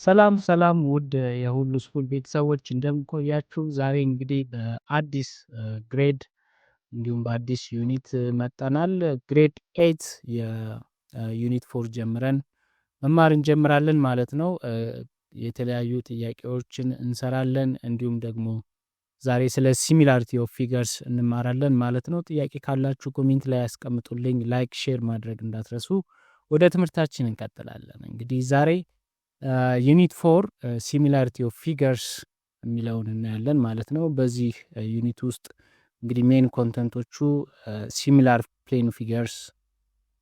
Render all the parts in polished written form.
ሰላም ውድ የሁሉ ስኩል ቤተሰቦች እንደምን ቆያችሁ? ዛሬ እንግዲህ በአዲስ ግሬድ እንዲሁም በአዲስ ዩኒት መጥተናል። ግሬድ 8 የዩኒት 4 ጀምረን መማር እንጀምራለን ማለት ነው። የተለያዩ ጥያቄዎችን እንሰራለን እንዲሁም ደግሞ ዛሬ ስለ ሲሚላሪቲ ኦፍ ፊገርስ እንማራለን ማለት ነው። ጥያቄ ካላችሁ ኮሜንት ላይ ያስቀምጡልኝ። ላይክ ሼር ማድረግ እንዳትረሱ። ወደ ትምህርታችን እንቀጥላለን። እንግዲህ ዛሬ ዩኒት 4 ሲሚላሪቲ ኦፍ ፊገርስ የሚለውን እናያለን ማለት ነው። በዚህ ዩኒት ውስጥ እንግዲህ ሜን ኮንተንቶቹ ሲሚላር ፕሌን ፊገርስ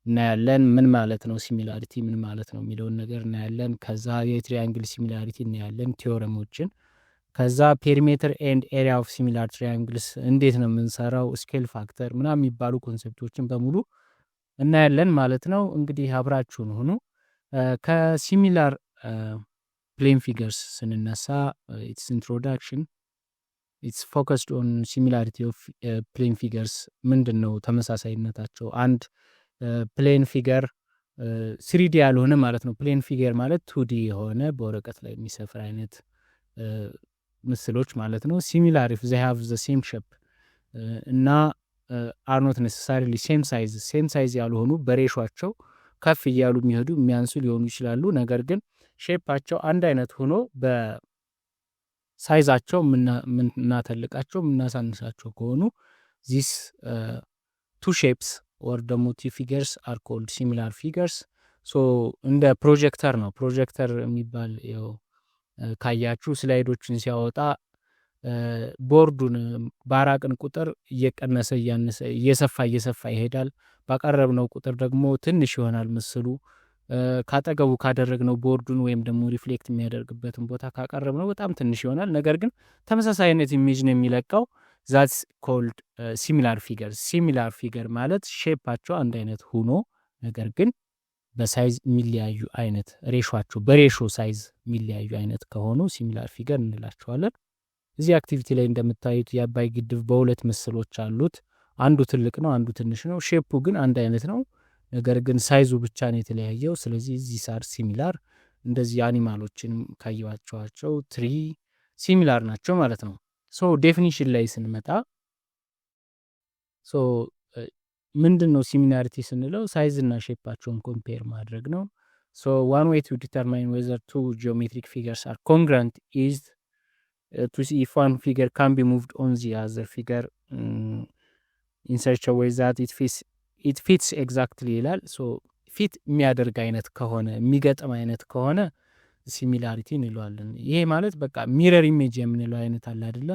እናያለን። ምን ማለት ነው ሲሚላሪቲ ምን ማለት ነው የሚለውን ነገር እናያለን። ከዛ የትሪያንግል ሲሚላሪቲ እናያለን ቲዮረሞችን። ከዛ ፔሪሜትር ኤንድ ኤሪያ ኦፍ ሲሚላር ትሪያንግልስ እንዴት ነው የምንሰራው፣ ስኬል ፋክተር ምናምን የሚባሉ ኮንሴፕቶችን በሙሉ እናያለን ማለት ነው። እንግዲህ አብራችሁን ሆኑ። ከሲሚላር ፕሌን ፊገርስ ስንነሳ ኢትስ ኢንትሮዳክሽን ኢትስ ፎከስድ ኦን ሲሚላሪቲ ኦፍ ፕሌን ፊገርስ። ምንድን ነው ተመሳሳይነታቸው? አንድ ፕሌን ፊገር ስሪዲ ያልሆነ ማለት ነው። ፕሌን ፊገር ማለት ቱዲ የሆነ በወረቀት ላይ የሚሰፍር አይነት ምስሎች ማለት ነው። ሲሚላር ኢፍ ዘይ ሃቭ ዘ ሴም ሼፕ እና አር ኖት ኔሰሳሪሊ ሴም ሳይዝ ያልሆኑ በሬሾቸው ከፍ እያሉ የሚሄዱ የሚያንሱ ሊሆኑ ይችላሉ። ነገር ግን ሼፓቸው አንድ አይነት ሆኖ በሳይዛቸው የምናተልቃቸው የምናሳንሳቸው ከሆኑ ዚስ ቱ ሼፕስ ኦር ደግሞ ቱ ፊገርስ አር ኮልድ ሲሚላር ፊገርስ። ሶ እንደ ፕሮጀክተር ነው። ፕሮጀክተር የሚባል ካያችሁ ስላይዶችን ሲያወጣ ቦርዱን ባራቅን ቁጥር እየቀነሰ እየሰፋ ይሄዳል። ባቀረብነው ቁጥር ደግሞ ትንሽ ይሆናል ምስሉ። ካጠገቡ ካደረግነው ቦርዱን ወይም ደግሞ ሪፍሌክት የሚያደርግበትን ቦታ ካቀረብነው በጣም ትንሽ ይሆናል። ነገር ግን ተመሳሳይ አይነት ኢሜጅ ነው የሚለቀው። ዛትስ ኮልድ ሲሚላር ፊገር። ሲሚላር ፊገር ማለት ሼፓቸው አንድ አይነት ሆኖ ነገር ግን በሳይዝ የሚለያዩ አይነት ሬሾቸው በሬሾ ሳይዝ የሚለያዩ አይነት ከሆኑ ሲሚላር ፊገር እንላቸዋለን። እዚህ አክቲቪቲ ላይ እንደምታዩት የአባይ ግድብ በሁለት ምስሎች አሉት። አንዱ ትልቅ ነው፣ አንዱ ትንሽ ነው። ሼፑ ግን አንድ አይነት ነው፣ ነገር ግን ሳይዙ ብቻ ነው የተለያየው። ስለዚህ እዚህ ሳር ሲሚላር። እንደዚህ አኒማሎችን ካየዋቸዋቸው ትሪ ሲሚላር ናቸው ማለት ነው። ሶ ዴፊኒሽን ላይ ስንመጣ ሶ ምንድን ነው ሲሚላሪቲ ስንለው ሳይዝና ሼፓቸውን ኮምፔር ማድረግ ነው። ሶ ዋን ዌይ ቱ ዲተርማይን ዌዘር ቱ ጂኦሜትሪክ ፊገርስ አር ኮንግረንት ኢዝ to see if one figure can be moved on the other figure in such a way that it fits exactly ይላል። ሶ ፊት የሚያደርግ አይነት ከሆነ የሚገጥም አይነት ከሆነ ሲሚላሪቲ እንለዋለን። ይሄ ማለት በቃ ሚረር ኢሜጅ የምንለው አይነት አለ አይደለ?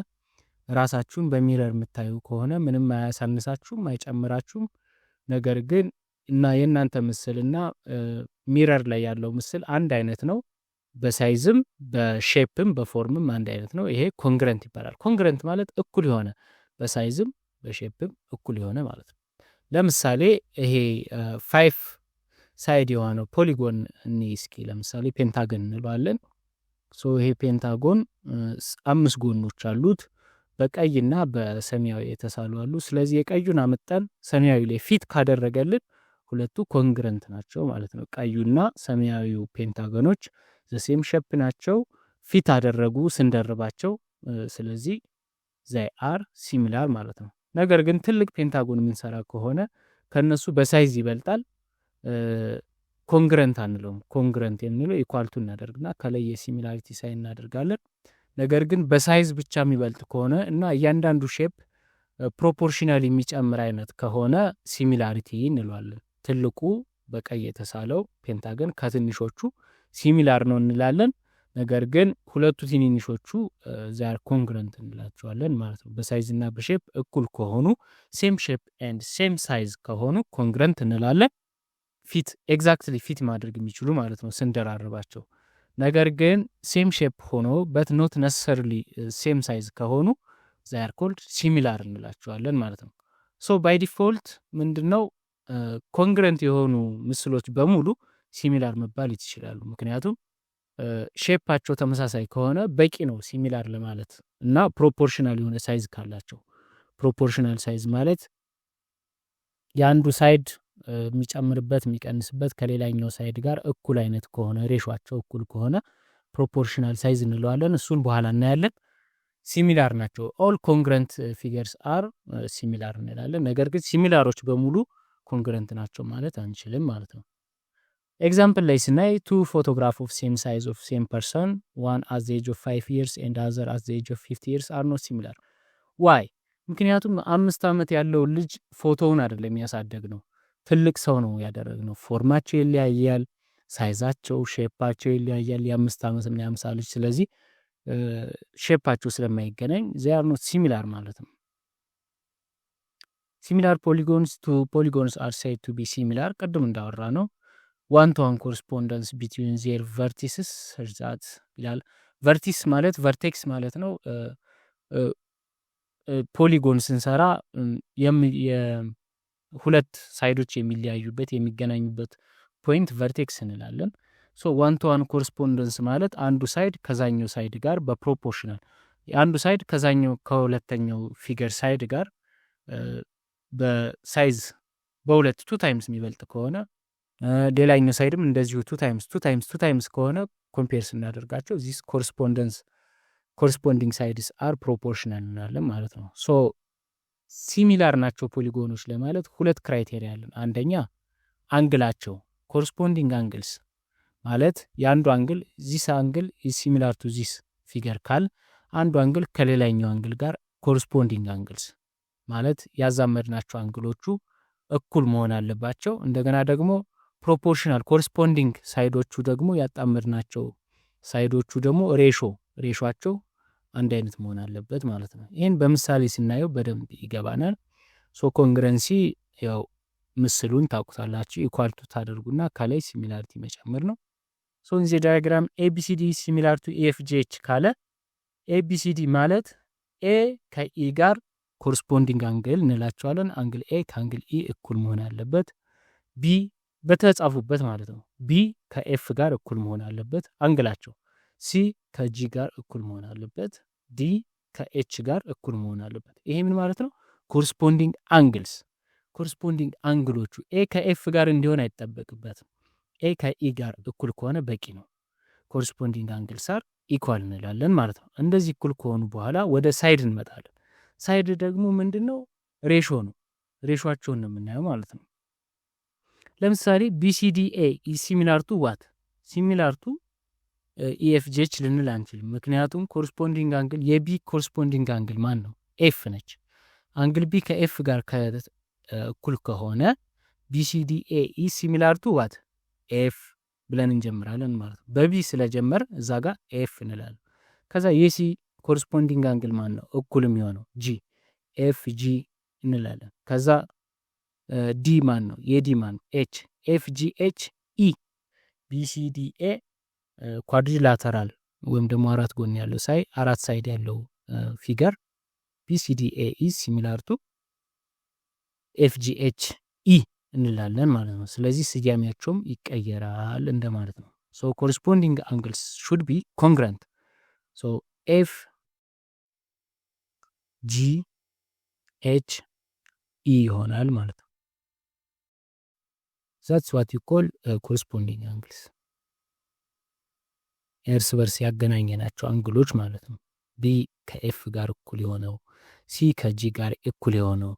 ራሳችሁን በሚረር የምታዩ ከሆነ ምንም አያሳንሳችሁም አይጨምራችሁም። ነገር ግን እና የእናንተ ምስልና ሚረር ላይ ያለው ምስል አንድ አይነት ነው። በሳይዝም በሼፕም በፎርምም አንድ አይነት ነው። ይሄ ኮንግረንት ይባላል። ኮንግረንት ማለት እኩል የሆነ በሳይዝም በሼፕም እኩል የሆነ ማለት ነው። ለምሳሌ ይሄ 5 ሳይድ የሆነው ፖሊጎን እኒ እስኪ ለምሳሌ ፔንታገን እንለዋለን። ሶ ይሄ ፔንታጎን 5 ጎኖች አሉት፣ በቀይና በሰማያዊ የተሳሉ አሉ። ስለዚህ የቀዩን አመጣን ሰማያዊ ላይ ፊት ካደረገልን ሁለቱ ኮንግረንት ናቸው ማለት ነው። ቀዩና ሰማያዊው ፔንታጎኖች ዘሴም ሼፕ ናቸው፣ ፊት አደረጉ ስንደርባቸው። ስለዚህ ዘይ አር ሲሚላር ማለት ነው። ነገር ግን ትልቅ ፔንታጎን የምንሰራ ከሆነ ከነሱ በሳይዝ ይበልጣል፣ ኮንግረንት አንለውም። ኮንግረንት የሚለው ኢኳልቱ እናደርግና ከላይ የሲሚላሪቲ ሳይን እናደርጋለን። ነገር ግን በሳይዝ ብቻ የሚበልጥ ከሆነ እና እያንዳንዱ ሼፕ ፕሮፖርሽናል የሚጨምር አይነት ከሆነ ሲሚላሪቲ እንለዋለን። ትልቁ በቀይ የተሳለው ፔንታገን ከትንሾቹ ሲሚላር ነው እንላለን። ነገር ግን ሁለቱ ትንንሾቹ ዛር ኮንግረንት እንላቸዋለን ማለት ነው። በሳይዝ እና በሼፕ እኩል ከሆኑ ሴም ሼፕ ኤንድ ሴም ሳይዝ ከሆኑ ኮንግረንት እንላለን። ፊት ኤግዛክትሊ ፊት ማድረግ የሚችሉ ማለት ነው ስንደራርባቸው። ነገር ግን ሴም ሼፕ ሆኖ በት ኖት ነሰሰርሊ ሴም ሳይዝ ከሆኑ ዛር ኮልድ ሲሚላር እንላቸዋለን ማለት ነው። ሶ ባይ ዲፎልት ምንድነው ኮንግረንት የሆኑ ምስሎች በሙሉ ሲሚላር መባል ይችላሉ። ምክንያቱም ሼፓቸው ተመሳሳይ ከሆነ በቂ ነው ሲሚላር ለማለት እና ፕሮፖርሽናል የሆነ ሳይዝ ካላቸው። ፕሮፖርሽናል ሳይዝ ማለት የአንዱ ሳይድ የሚጨምርበት የሚቀንስበት ከሌላኛው ሳይድ ጋር እኩል አይነት ከሆነ ሬሾቸው እኩል ከሆነ ፕሮፖርሽናል ሳይዝ እንለዋለን። እሱን በኋላ እናያለን። ሲሚላር ናቸው። ኦል ኮንግረንት ፊገርስ አር ሲሚላር እንላለን። ነገር ግን ሲሚላሮች በሙሉ ኮንግረንት ናቸው ማለት አንችልም ማለት ነው። ኤግዛምፕል ላይ ስናይ ቱ ፎቶግራፍ ኦፍ ሴም ሳይዝ ኦፍ ሴም ፐርሰን ዋን አት ዘ ኤጅ ኦፍ 5 years ኤንድ አዘር አት ዘ ኤጅ ኦፍ 50 years አር ኖት ሲሚላር። ዋይ? ምክንያቱም 5 ዓመት ያለው ልጅ ፎቶውን አይደለም ያሳደግ ነው፣ ትልቅ ሰው ነው ያደረግነው። ፎርማቸው ይለያያል፣ ሳይዛቸው ሼፓቸው ይለያያል የ5 ዓመት እና የ50 ልጅ። ስለዚህ ሼፓቸው ስለማይገናኝ they are not similar ማለት ነው። similar polygons to polygons are said to be similar ቅድም እንዳወራ ነው። one to one correspondence between their vertices that ይላል። vertex ማለት vertex ማለት ነው። ፖሊጎን ስንሰራ ሁለት ሳይዶች የሚለያዩበት የሚገናኙበት ፖይንት ቨርቴክስ እንላለን። ሶ ዋን ቱ ዋን ኮረስፖንደንስ ማለት አንዱ ሳይድ ከዛኛው ሳይድ ጋር በፕሮፖርሽናል አንዱ ሳይድ ከዛኛው ከሁለተኛው ፊገር ሳይድ ጋር በሳይዝ በሁለት 2 ታይምስ የሚበልጥ ከሆነ ሌላኛው ሳይድም እንደዚሁ 2 ታይምስ ከሆነ ኮምፔር ስናደርጋቸው ዚስ ኮረስፖንደንስ ኮረስፖንዲንግ ሳይድስ አር ፕሮፖርሽናል እንላለን ማለት ነው። ሶ ሲሚላር ናቸው ፖሊጎኖች ለማለት ሁለት ክራይቴሪያ አለን። አንደኛ አንግላቸው ኮረስፖንዲንግ አንግልስ ማለት የአንዱ አንግል ዚስ አንግል ኢዝ ሲሚላር ቱ ዚስ ፊገር ካል አንዱ አንግል ከሌላኛው አንግል ጋር ኮረስፖንዲንግ አንግልስ ማለት ያዛመድናቸው አንግሎቹ እኩል መሆን አለባቸው። እንደገና ደግሞ ፕሮፖርሽናል ኮረስፖንዲንግ ሳይዶቹ ደግሞ ያጣመድናቸው ሳይዶቹ ደግሞ ሬሾቸው አንድ አይነት መሆን አለበት ማለት ነው። ይህን በምሳሌ ስናየው በደንብ ይገባናል። ሶ ኮንግረንሲ ያው ምስሉን ታውቁታላችሁ። ኢኳልቱ ታደርጉና ከላይ ሲሚላሪቲ መጨመር ነው። ሶ ኢን ዘ ዳያግራም ኤቢሲዲ ሲሚላር ቱ ኢኤፍጂኤች ካለ ኤቢሲዲ ማለት ኤ ከኢ ጋር ኮረስፖንዲንግ አንግል እንላቸዋለን። አንግል ኤ ከአንግል ኢ እኩል መሆን አለበት። ቢ በተጻፉበት ማለት ነው። ቢ ከኤፍ ጋር እኩል መሆን አለበት አንግላቸው። ሲ ከጂ ጋር እኩል መሆን አለበት። ዲ ከኤች ጋር እኩል መሆን አለበት። ይሄ ምን ማለት ነው? ኮረስፖንዲንግ አንግልስ ኮረስፖንዲንግ አንግሎቹ ኤ ከኤፍ ጋር እንዲሆን አይጠበቅበትም። ኤ ከኢ ጋር እኩል ከሆነ በቂ ነው። ኮረስፖንዲንግ አንግልስ አር ኢኳል እንላለን ማለት ነው። እንደዚህ እኩል ከሆኑ በኋላ ወደ ሳይድ እንመጣለን። ሳይድ ደግሞ ምንድነው? ሬሾ ነው። ሬሾአቸውን ነው የምናየው ማለት ነው። ለምሳሌ ቢሲዲኤ ኢዝ ሲሚላር ቱ ዋት? ሲሚላር ቱ ኢኤፍጂኤች ልንል አንችልም። ምክንያቱም ኮረስፖንዲንግ አንግል የቢ ኮረስፖንዲንግ አንግል ማን ነው? ኤፍ ነች። አንግል ቢ ከኤፍ ጋር እኩል ከሆነ ቢሲዲኤ ኢዝ ሲሚላር ቱ ዋት? ኤፍ ብለን እንጀምራለን ማለት ነው። በቢ ስለጀመር እዛ ጋር ኤፍ እንላለን። ከዛ የሲ ኮረስፖንዲንግ አንግል ማን ነው? እኩል የሚሆነው ጂ ኤፍ ጂ እንላለን። ከዛ ዲ ማን ነው? የዲ ማን ነው? ኤች ኤፍ ጂ ኤች ኢ ቢሲዲኤ ኳድሪላተራል ወይም ደግሞ አራት ጎን ያለው አራት ሳይድ ያለው ፊገር ቢሲዲኤ ኢዝ ሲሚላር ቱ ኤፍጂኤች ኢ እንላለን ማለት ነው። ስለዚህ ስያሜያቸውም ይቀየራል እንደማለት ነው። ሶ ኮረስፖንዲንግ አንግልስ ሹድ ቢ ኮንግረንት። ሶ ኤፍ ጂ ኤች ኢ ይሆናል ማለት ነው። ዛትስ ዋት ዩ ኮል ኮረስፖንዲንግ አንግልስ እርስ በርስ ያገናኘናቸው አንግሎች ማለት ነው። ቢ ከኤፍ ጋር እኩል የሆነው፣ ሲ ከጂ ጋር እኩል የሆነው፣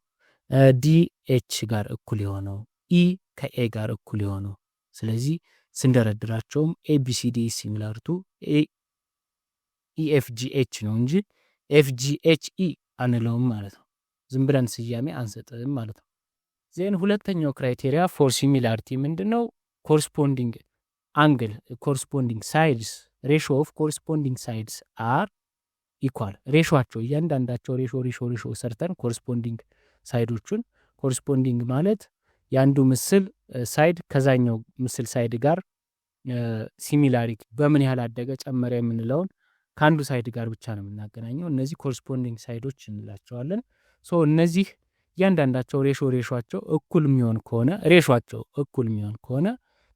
ዲ ኤች ጋር እኩል የሆነው፣ ኢ ከኤ ጋር እኩል የሆነው። ስለዚህ ስንደረድራቸውም ኤቢሲዲ ሲሚላር ቱ ኢኤፍጂኤች ነው እንጂ ኤፍጂኤች ኢ አንለውም ማለት ነው። ዝም ብለን ስያሜ አንሰጥም ማለት ነው። ዜን ሁለተኛው ክራይቴሪያ ፎር ሲሚላሪቲ ምንድነው? ኮረስፖንዲንግ አንግል ኮረስፖንዲንግ ሳይድስ ሬሾ ኦፍ ኮረስፖንዲንግ ሳይድስ አር ኢኳል። ሬሾቸው እያንዳንዳቸው ሬሾ ሰርተን ኮረስፖንዲንግ ሳይዶቹን ኮረስፖንዲንግ ማለት የአንዱ ምስል ሳይድ ከዛኛው ምስል ሳይድ ጋር ሲሚላሪቲ በምን ያህል አደገ ጨመረ የምንለውን ከአንዱ ሳይድ ጋር ብቻ ነው የምናገናኘው። እነዚህ ኮረስፖንዲንግ ሳይዶች እንላቸዋለን። ሶ እነዚህ እያንዳንዳቸው ሬሾቸው እኩል የሚሆን ከሆነ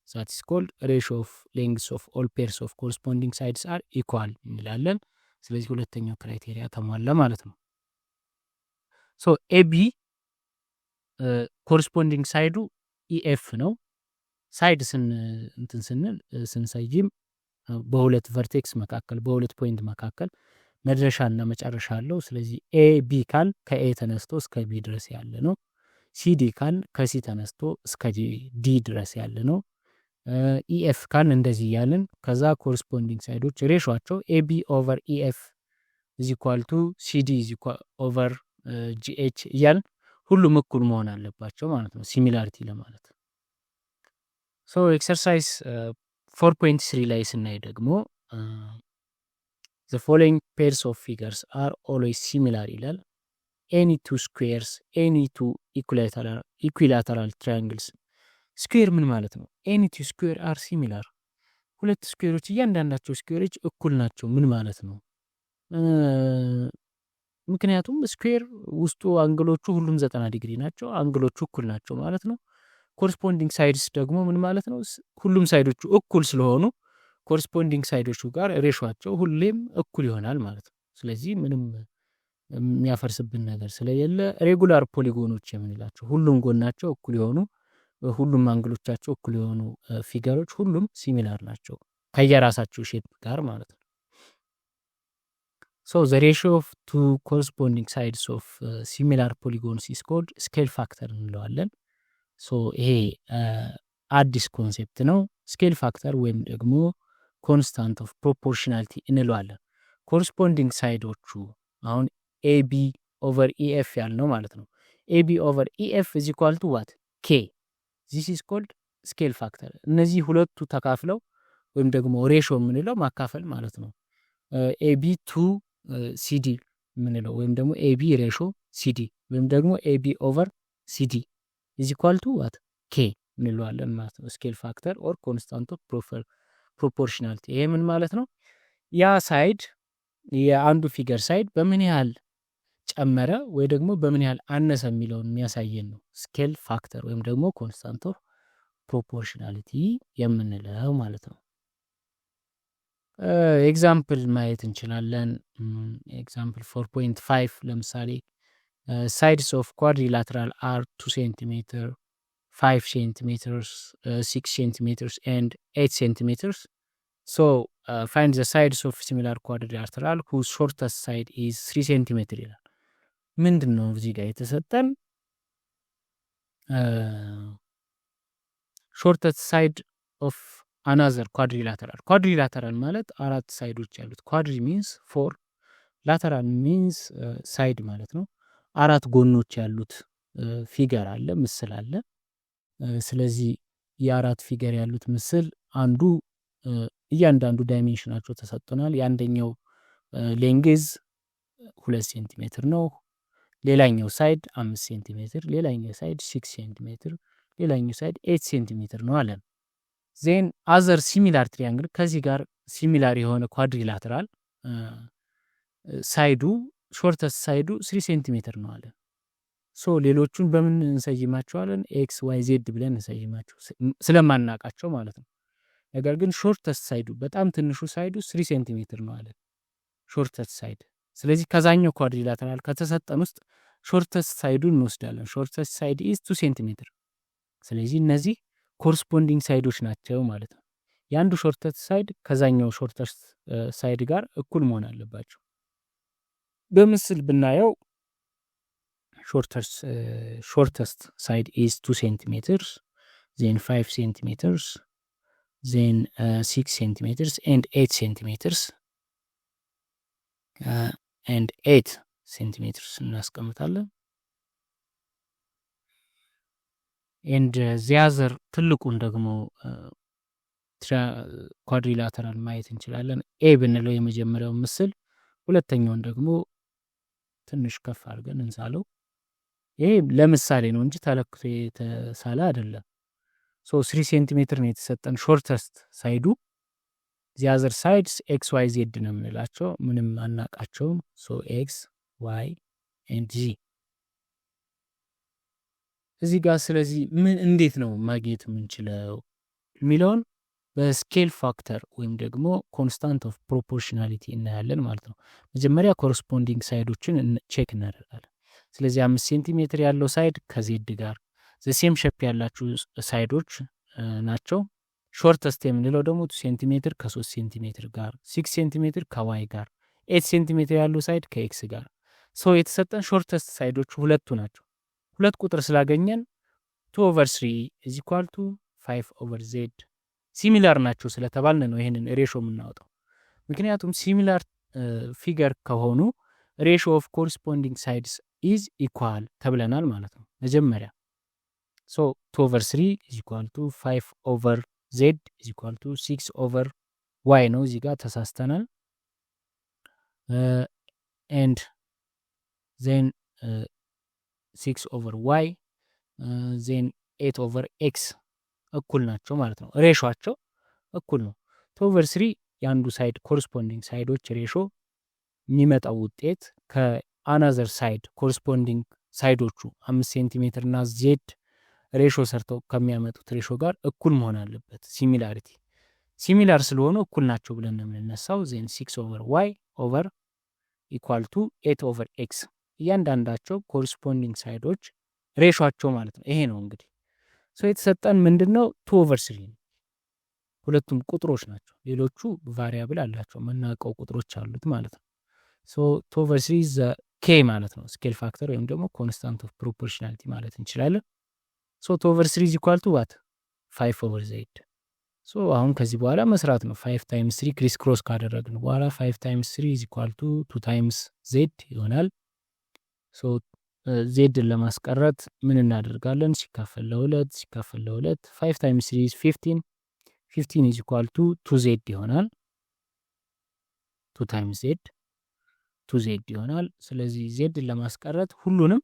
that is called ratio of lengths of all pairs of corresponding sides are equal እንላለን። ስለዚህ ሁለተኛው ክራይቴሪያ ተሟላ ማለት ነው። ሶ ኤቢ ኮረስፖንዲንግ ሳይዱ ኢኤፍ ነው። ሳይድ ስንሰይም በሁለት ቨርቴክስ መካከል በሁለት ፖይንት መካከል መድረሻና መጨረሻ አለው። ስለዚህ ኤ ቢ ካል ከኤ ተነስቶ እስከ ቢ ድረስ ያለ ነው። ሲዲ ካል ከሲ ተነስቶ እስከ ዲ ድረስ ያለ ነው። ኢኤፍ ካል እንደዚህ እያልን ከዛ ኮረስፖንዲንግ ሳይዶች ሬሾቸው ኤቢ ኦቨር ኢኤፍ ኢዝ ኢኳል ቱ ሲዲ ኢዝ ኢኳል ኦቨር ጂኤች እያልን ሁሉም እኩል መሆን አለባቸው ማለት ነው፣ ሲሚላሪቲ ለማለት። ሶ ኤክሰርሳይዝ 4.3 ላይ ስናይ ደግሞ the following pairs of figures are always similar ይላል። any two squares, any two equilateral triangles። ስኩዌር ምን ማለት ነው? any two square are similar፣ ሁለት ስኩዌሮች እያንዳንዳቸው ስኩዌሮች እኩል ናቸው ምን ማለት ነው? ምክንያቱም ስኩዌር ውስጡ አንግሎቹ ሁሉም 90 ዲግሪ ናቸው፣ አንግሎቹ እኩል ናቸው ማለት ነው። ኮረስፖንዲንግ ሳይድስ ደግሞ ምን ማለት ነው? ሁሉም ሳይዶቹ እኩል ስለሆኑ ኮረስፖንዲንግ ሳይዶቹ ጋር ሬሾቸው ሁሌም እኩል ይሆናል ማለት ነው። ስለዚህ ምንም የሚያፈርስብን ነገር ስለሌለ ሬጉላር ፖሊጎኖች የምንላቸው ሁሉም ጎናቸው እኩል የሆኑ ሁሉም አንግሎቻቸው እኩል የሆኑ ፊገሮች ሁሉም ሲሚላር ናቸው ከየራሳቸው ሼፕ ጋር ማለት ነው። So the ratio of two corresponding sides of similar polygons is called scale factor እንለዋለን። ሶ ይሄ አዲስ ኮንሴፕት ነው። ስኬል ፋክተር ወይም ደግሞ ኮንስታንት ኦፍ ፕሮፖርሽናሊቲ እንለዋለን። ኮረስፖንዲንግ ሳይዶቹ አሁን ኤቢ ኦቨር ኢኤፍ ያልነው ማለት ነው። ኤቢ ኦቨር ኢኤፍ ኢዝ ኢኳል ቱ ዋት? ኬ። ዚስ ኢዝ ኮልድ ስኬል ፋክተር። እነዚህ ሁለቱ ተካፍለው ወይም ደግሞ ሬሾ የምንለው ማካፈል ማለት ነው። ኤቢ ቱ ሲዲ የምንለው ወይም ደግሞ ኤቢ ሬሾ ሲዲ ወይም ደግሞ ኤቢ ኦቨር ሲዲ ኢዝ ኢኳል ቱ ዋት? ኬ እንለዋለን ማለት ነው። ስኬል ፋክተር ኦር ኮንስታንት ኦፍ ፕሮፖርሽናሊቲ። ይሄ ምን ማለት ነው? ያ ሳይድ የአንዱ ፊገር ሳይድ በምን ያህል ጨመረ ወይ ደግሞ በምን ያህል አነሰ የሚለውን የሚያሳየን ነው ስኬል ፋክተር ወይም ደግሞ ኮንስታንት ኦፍ ፕሮፖርሽናሊቲ የምንለው ማለት ነው። ኤግዛምፕል ማየት እንችላለን። ኤግዛምፕል 4.5 ለምሳሌ ሳይድስ ኦፍ ኳድሪላተራል አር 2 ሴንቲሜትር 5 ሴንቲሜትርስ 6 ሴንቲሜትርስ ኤንድ 8 ሴንቲሜትርስ ሶ ፋይንድ ዘ ሳይድስ ኦፍ ሲሚላር ኳድሪላተራል ሁዝ ሾርተስት ሳይድ ኢዝ 3 ሴንቲሜትር ይላል። ምንድን ነው እዚህ ጋር የተሰጠን? ሾርተስት ሳይድ ኦፍ አናዘር ኳድሪላተራል። ኳድሪላተራል ማለት አራት ሳይዶች ያሉት፣ ኳድሪ ሚንስ 4 ላተራል ሚንስ ሳይድ ማለት ነው። አራት ጎኖች ያሉት ፊገር አለ፣ ምስል አለ። ስለዚህ የአራት ፊገር ያሉት ምስል አንዱ እያንዳንዱ ዳይሜንሽናቸው ተሰጥቶናል። የአንደኛው ሌንግዝ 2 ሴንቲሜትር ነው። ሌላኛው ሳይድ 5 ሴንቲሜትር፣ ሌላኛው ሳይድ 6 ሴንቲሜትር፣ ሌላኛው ሳይድ 8 ሴንቲሜትር ነው አለን። ዜን አዘር ሲሚላር ትሪያንግል፣ ከዚህ ጋር ሲሚላር የሆነ ኳድሪላተራል ሳይዱ ሾርተስት ሳይዱ 3 ሴንቲሜትር ነው አለን። ሶ ሌሎቹን በምን እንሰይማቸዋለን? ኤክስ ዋይ ዜድ ብለን እንሰይማቸው ስለማናቃቸው ማለት ነው። ነገር ግን ሾርተስት ሳይዱ በጣም ትንሹ ሳይዱ 3 ሴንቲሜትር ነው አለን ሾርተስት ሳይድ። ስለዚህ ከዛኛው ኳድሪላተራል ከተሰጠን ውስጥ ሾርተስት ሳይዱን እንወስዳለን። ሾርተስት ሳይድ ኢዝ 2 ሴንቲሜትር። ስለዚህ እነዚህ ኮረስፖንዲንግ ሳይዶች ናቸው ማለት ነው። የአንዱ ሾርተስት ሳይድ ከዛኛው ሾርተስት ሳይድ ጋር እኩል መሆን አለባቸው። በምስል ብናየው ሾርተስት ሳይድ ኢዝ 2 ሴንቲሜትርስ ዜን 5 ሴንቲሜትርስ ዜን 6 ሴንቲሜትርስ ኤንድ 8 ሴንቲሜትርስ ኤንድ 8 ሴንቲሜትርስ እናስቀምጣለን። ኤንድ ዚያዘር ትልቁን ደግሞ ኳድሪላተራል ማየት እንችላለን። ኤ ብንለው የመጀመሪያው ምስል፣ ሁለተኛውን ደግሞ ትንሽ ከፍ አድርገን እንሳለው። ይሄ ለምሳሌ ነው እንጂ ተለክቶ የተሳለ አይደለም። ሶ 3 ሴንቲሜትር ነው የተሰጠን ሾርተስት ሳይዱ። ዚያዘር ሳይድስ ኤክስ ዋይ ዜድ ነው የምንላቸው፣ ምንም አናቃቸውም። ሶ ኤክስ ዋይ ኤንድ ዚ እዚህ ጋር። ስለዚህ ምን እንዴት ነው ማግኘት የምንችለው የሚለውን በስኬል ፋክተር ወይም ደግሞ ኮንስታንት ኦፍ ፕሮፖርሽናሊቲ እናያለን ማለት ነው። መጀመሪያ ኮረስፖንዲንግ ሳይዶችን ቼክ እናደርጋለን። ስለዚህ 5 ሴንቲሜትር ያለው ሳይድ ከዜድ ጋር ዘሴም ሼፕ ያላችሁ ሳይዶች ናቸው። ሾርተስት የምንለው ደግሞ 2 ሴንቲሜትር ከ3 ሴንቲሜትር ጋር፣ 6 ሴንቲሜትር ከዋይ ጋር፣ 8 ሴንቲሜትር ያሉ ሳይድ ከኤክስ ጋር። ሶ የተሰጠን ሾርተስት ሳይዶቹ ሁለቱ ናቸው። ሁለት ቁጥር ስላገኘን 2/3 is equal to 5/z ሲሚላር ናቸው ስለተባልን ነው ይሄንን ሬሾ የምናወጣው። ምክንያቱም ሲሚላር ፊገር ከሆኑ ሬሾ ኦፍ ኮሪስፖንዲንግ ሳይድስ ኢዝ ኢኳል ተብለናል ማለት ነው መጀመሪያ። ሶ 2/3 is equal to 5/z is equal to 6/y ነው። እዚህ ጋር ተሳስተናል። and then 6/y then 8/x እኩል ናቸው ማለት ነው። ሬሾአቸው እኩል ነው። 2/3 የአንዱ ሳይድ ኮሪስፖንዲንግ ሳይዶች ሬሾ የሚመጣው ውጤት ከአናዘር ሳይድ ኮሪስፖንዲንግ ሳይዶቹ 5 ሴንቲሜትር እና ዜድ ሬሾ ሰርተው ከሚያመጡት ሬሾ ጋር እኩል መሆን አለበት። ሲሚላሪቲ ሲሚላር ስለሆኑ እኩል ናቸው ብለን ነው የምንነሳው። ዜን 6/y ኦቨር ኢኳል ቱ 8/x እያንዳንዳቸው ኮሪስፖንዲንግ ሳይዶች ሬሾአቸው ማለት ነው። ይሄ ነው እንግዲህ ሶ የተሰጠን ምንድነው 2/3 ነው። ሁለቱም ቁጥሮች ናቸው። ሌሎቹ ቫሪያብል አላቸው የምናውቀው ቁጥሮች አሉት ማለት ነው። ሶ 2/3 is k ማለት ነው። ስኬል ፋክተር ወይም ደግሞ ኮንስታንት ኦፍ ፕሮፖርሽናሊቲ ማለት እንችላለን። ሶ 2/3 is equal to what 5/z ሶ አሁን ከዚህ በኋላ መስራት ነው። 5 times 3 ክሪስ ክሮስ ካደረግን በኋላ 5 times 3 is equal to 2 times z ይሆናል። ሶ ዜድን ለማስቀረት ምን እናደርጋለን? ሲካፈል ለ2 ሲካፈል ለ2 5 times 3 is 15 15 is equal to 2z ይሆናል። 2 times z 2z ይሆናል። ስለዚህ ዜድን ለማስቀረት ሁሉንም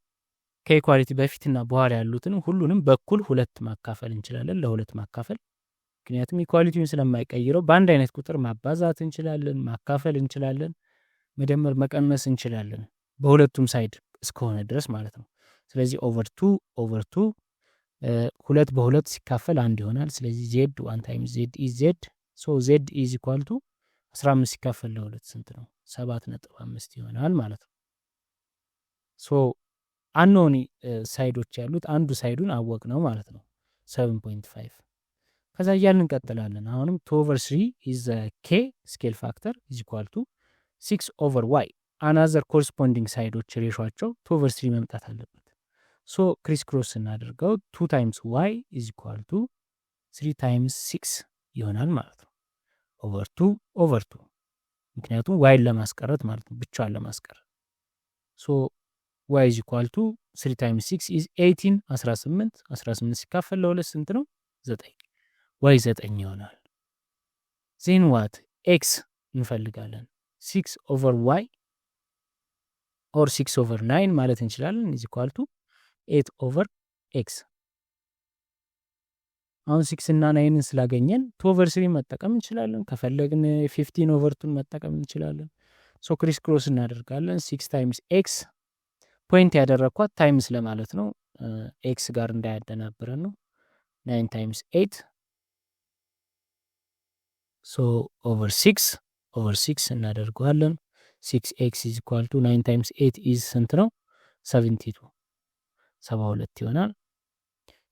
ከኢኳሊቲ በፊትና በኋላ ያሉትን ሁሉንም በኩል ሁለት ማካፈል እንችላለን፣ ለሁለት ማካፈል። ምክንያቱም ኢኳሊቲውን ስለማይቀይረው በአንድ አይነት ቁጥር ማባዛት እንችላለን፣ ማካፈል እንችላለን፣ መደመር መቀነስ እንችላለን በሁለቱም ሳይድ እስከሆነ ድረስ ማለት ነው። ስለዚህ ኦቨር2 ሁለት በሁለት ሲካፈል አንድ ይሆናል። ስለዚህ ዜድ 1 times z is z ሶ z is equal to 15 ሲካፈል ለ2 ስንት ነው? 7.5 ይሆናል ማለት ነው። ሶ አንኖኒ ሳይዶች ያሉት አንዱ ሳይዱን አወቅ ነው ማለት ነው 7.5። ከዛ እያልን እንቀጥላለን። አሁንም 2/3 is k ስኬል ፋክተር is equal to 6/y አናዘር ኮሪስፖንዲንግ ሳይዶች ሬሾአቸው 2/3 መምጣት አለበት። ሶ ክሪስ ክሮስ እናደርገው 2 times y is equal to 3 times 6 ይሆናል ማለት ነው። ኦቨር2 ምክንያቱም ዋይን ለማስቀረት ማለት ነው፣ ብቻዋን ለማስቀረት። ሶ y is equal to 3 times 6 is 18 18 ሲካፈል ለ2 ስንት ነው? 9 y 9 ይሆናል። ዜን ዋት x እንፈልጋለን። 6/y ኦር 6/9 ማለት እንችላለን is equal to 8/x። አሁን 6 እና 9ን ስላገኘን 2/3 መጠቀም እንችላለን። ከፈለግን 15/2 መጠቀም እንችላለን። ሶ ክሪስ ክሮስ እናደርጋለን። 6 times x ፖይንት ያደረኳት ታይምስ ለማለት ነው፣ ኤክስ ጋር እንዳያደናብረን ነው። 9 times 8 ሶ ኦቨር 6 እናደርገዋለን። 6x is equal to 9 times 8 is ስንት ነው? 72 72 ይሆናል።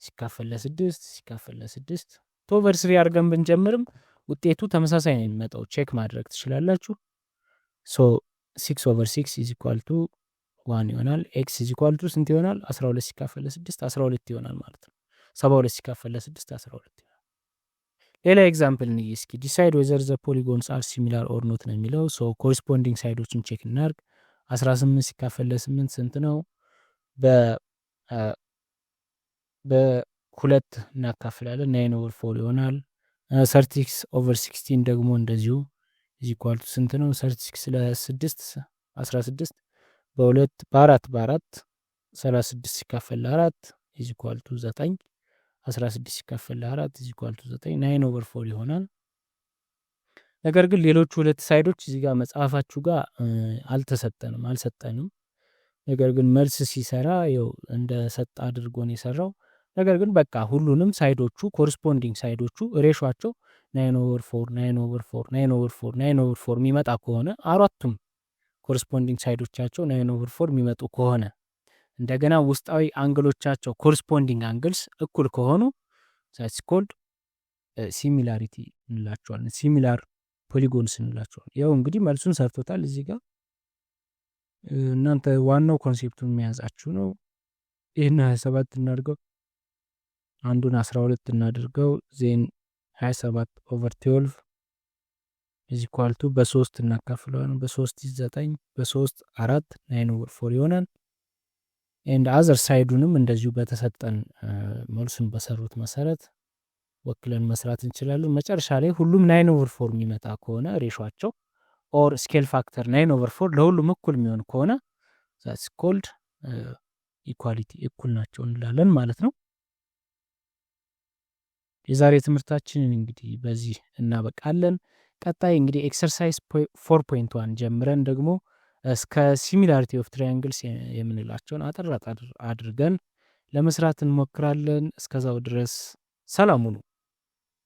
ሲካፈል ለ6 2/3 አድርገን ብንጀምርም ውጤቱ ተመሳሳይ ነው የሚመጣው፣ ቼክ ማድረግ ትችላላችሁ። ሶ 6/6 is equal to 1 ይሆናል። x is equal to ስንት ይሆናል? 12 ሲካፈል ለ6 12 ይሆናል ማለት ነው። 72 ሲካፈል ለ6 12 ይሆናል። ሌላ ኤግዛምፕል እንይ እስኪ። ዲሳይድ ዌዘር ዘ ፖሊጎንስ አር ሲሚላር ኦር ኖት ነው የሚለው። ሶ ኮሪስፖንዲንግ ሳይዶችን ቼክ እናርግ። 18 ሲካፈል ለ8 ስንት ነው? በሁለት እናካፍላለን 9/4 ይሆናል። 36/16 ደግሞ እንደዚሁ is equal to ስንት ነው? 36 ለ6 16 በ4 36 ሲካፈል ለ4 is equal to 9 16 ሲካፈል ለ4 is equal to 9 9/4 ይሆናል። ነገር ግን ሌሎቹ ሁለት ሳይዶች እዚህ ጋር መጽሐፋችሁ ጋር አልሰጠንም። ነገር ግን መልስ ሲሰራ ያው እንደ ሰጥ አድርጎ ነው የሰራው። ነገር ግን በቃ ሁሉንም ሳይዶቹ ኮሪስፖንዲንግ ሳይዶቹ ሬሾአቸው 9/4 9/4 9/4 9/4 የሚመጣ ከሆነ አራቱም ኮሪስፖንዲንግ ሳይዶቻቸው 9/4 የሚመጡ ከሆነ እንደገና ውስጣዊ አንግሎቻቸው ኮሪስፖንዲንግ አንግልስ እኩል ከሆኑ that's called ሲሚላሪቲ እንላቸዋለን። ሲሚላር ፖሊጎንስ እንላቸዋለን። ያው እንግዲህ መልሱን ሰርቶታል እዚህ ጋር። እናንተ ዋናው ኮንሴፕቱን መያዛችሁ ነው። ይህን 27 እናድርገው፣ አንዱን 12 እናድርገው። ዜን 27/12 is equal to በ3 እናካፍለዋለን። በ3 9 በ3 4 9/4 ይሆናል። ኤንድ አዘር ሳይዱንም እንደዚሁ በተሰጠን መልሱን በሰሩት መሰረት ወክለን መስራት እንችላለን። መጨረሻ ላይ ሁሉም 9/4 የሚመጣ ከሆነ ሬሾቸው ኦር ስኬል ፋክተር 9/4 ለሁሉም እኩል የሚሆን ከሆነ that's called ኢኳሊቲ፣ እኩል ናቸው እንላለን ማለት ነው። የዛሬ ትምህርታችንን እንግዲህ በዚህ እናበቃለን። ቀጣይ እንግዲህ ኤክሰርሳይዝ 4.1 ጀምረን ደግሞ እስከ ሲሚላሪቲ ኦፍ ትራያንግልስ የምንላቸውን አጠር አድርገን ለመስራት እንሞክራለን። እስከዛው ድረስ ሰላም ሁኑ።